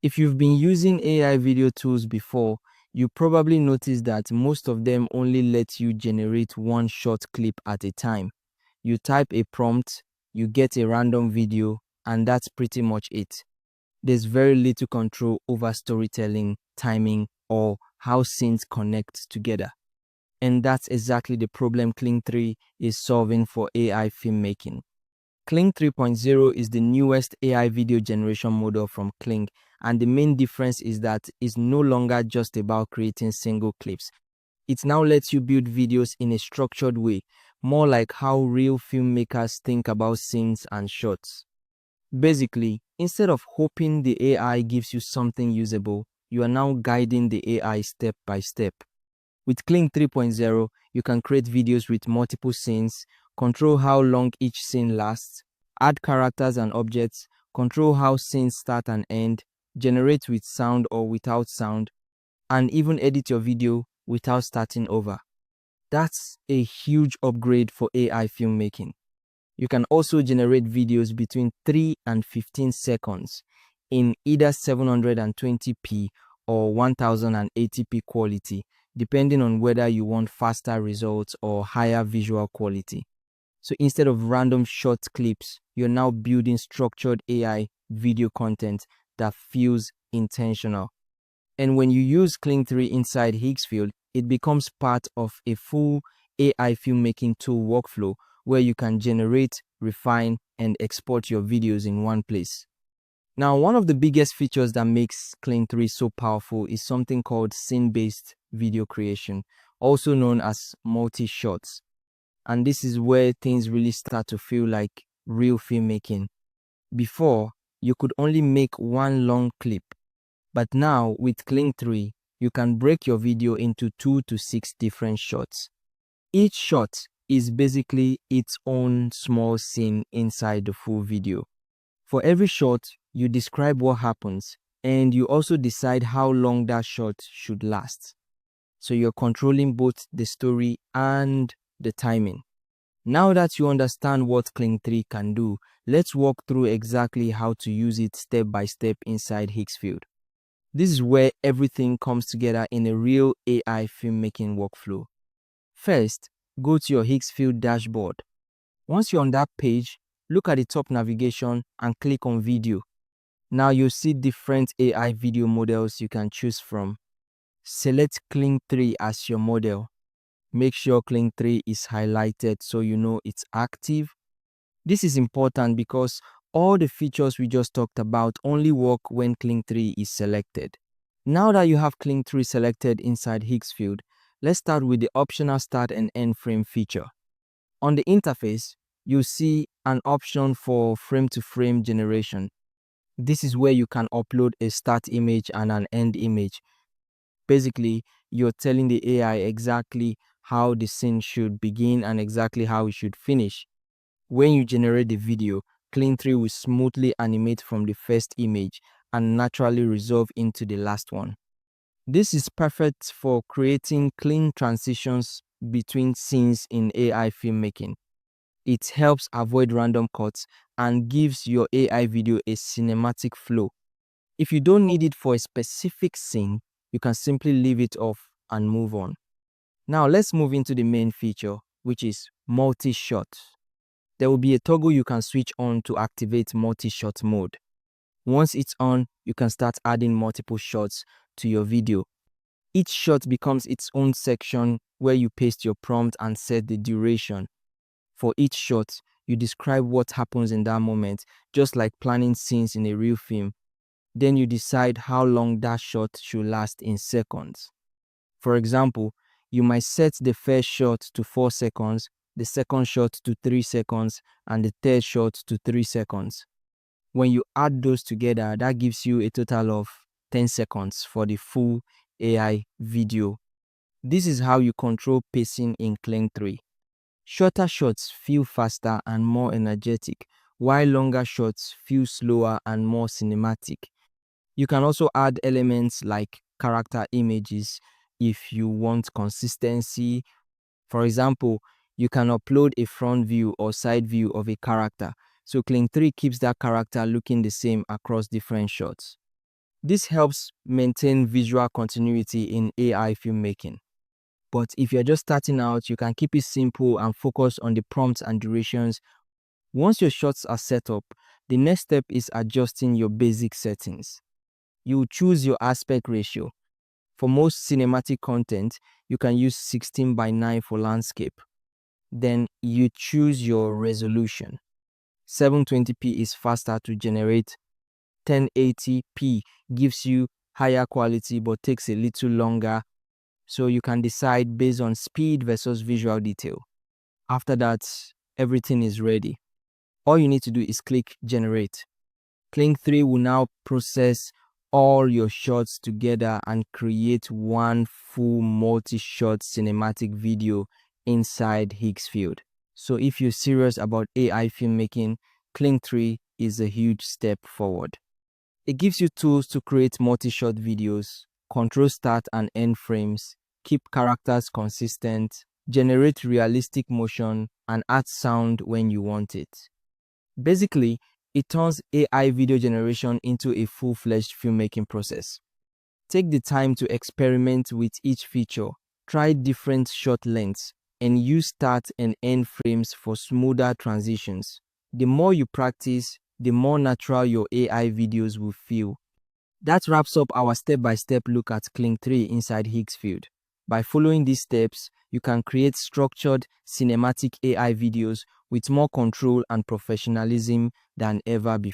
If you've been using AI video tools before, you probably noticed that most of them only let you generate one short clip at a time. You type a prompt, you get a random video, and that's pretty much it. There's very little control over storytelling, timing, or how scenes connect together. And that's exactly the problem Kling 3 is solving for AI filmmaking. Kling 3.0 is the newest AI video generation model from Kling, and the main difference is that it's no longer just about creating single clips. It now lets you build videos in a structured way, more like how real filmmakers think about scenes and shots. Basically, instead of hoping the AI gives you something usable, you are now guiding the AI step by step. With Kling 3.0, you can create videos with multiple scenes, control how long each scene lasts, add characters and objects, control how scenes start and end, generate with sound or without sound, and even edit your video without starting over. That's a huge upgrade for AI filmmaking. You can also generate videos between 3 and 15 seconds in either 720p or 1080p quality, depending on whether you want faster results or higher visual quality. So instead of random short clips, you're now building structured AI video content that feels intentional. And when you use Kling 3 inside Higgsfield, it becomes part of a full AI filmmaking tool workflow where you can generate, refine, and export your videos in one place. Now, one of the biggest features that makes Kling 3 so powerful is something called scene-based video creation, also known as multi-shots. And this is where things really start to feel like real filmmaking. Before, you could only make one long clip, but now with Kling 3, you can break your video into 2 to 6 different shots. Each shot is basically its own small scene inside the full video. For every shot, you describe what happens, and you also decide how long that shot should last. So you're controlling both the story and the timing. Now that you understand what Kling 3 can do, let's walk through exactly how to use it step by step inside Higgsfield. This is where everything comes together in a real AI filmmaking workflow. First, go to your Higgsfield dashboard. Once you're on that page, look at the top navigation and click on video. Now you'll see different AI video models you can choose from. Select Kling 3 as your model. Make sure Kling 3 is highlighted so you know it's active. This is important because all the features we just talked about only work when Kling 3 is selected. Now that you have Kling 3 selected inside Higgsfield, let's start with the optional start and end frame feature. On the interface, you'll see an option for frame-to-frame generation. This is where you can upload a start image and an end image. Basically, you're telling the AI exactly how the scene should begin and exactly how it should finish. When you generate the video, Kling 3 will smoothly animate from the first image and naturally resolve into the last one. This is perfect for creating clean transitions between scenes in AI filmmaking. It helps avoid random cuts and gives your AI video a cinematic flow. If you don't need it for a specific scene, you can simply leave it off and move on. Now let's move into the main feature, which is multi-shot. There will be a toggle you can switch on to activate multi-shot mode. Once it's on, you can start adding multiple shots to your video. Each shot becomes its own section where you paste your prompt and set the duration. For each shot, you describe what happens in that moment, just like planning scenes in a real film. Then you decide how long that shot should last in seconds. For example, you might set the first shot to 4 seconds, the second shot to 3 seconds, and the third shot to 3 seconds. When you add those together, that gives you a total of 10 seconds for the full AI video. This is how you control pacing in Kling 3. Shorter shots feel faster and more energetic, while longer shots feel slower and more cinematic. You can also add elements like character images if you want consistency. For example, you can upload a front view or side view of a character, so Kling 3 keeps that character looking the same across different shots. This helps maintain visual continuity in AI filmmaking. But if you're just starting out, you can keep it simple and focus on the prompts and durations. Once your shots are set up, the next step is adjusting your basic settings. You choose your aspect ratio. For most cinematic content, you can use 16:9 for landscape. Then you choose your resolution. 720p is faster to generate. 1080p gives you higher quality but takes a little longer, so you can decide based on speed versus visual detail. After that, everything is ready. All you need to do is click generate. Kling 3 will now process all your shots together and create one full multi-shot cinematic video inside Higgsfield. So if you're serious about AI filmmaking, Kling 3 is a huge step forward. It gives you tools to create multi-shot videos, control start and end frames, keep characters consistent, generate realistic motion, and add sound when you want it. Basically, it turns AI video generation into a full-fledged filmmaking process. Take the time to experiment with each feature, try different shot lengths, and use start and end frames for smoother transitions. The more you practice, the more natural your AI videos will feel. That wraps up our step-by-step look at Kling 3 inside Higgsfield. By following these steps, you can create structured cinematic AI videos with more control and professionalism than ever before.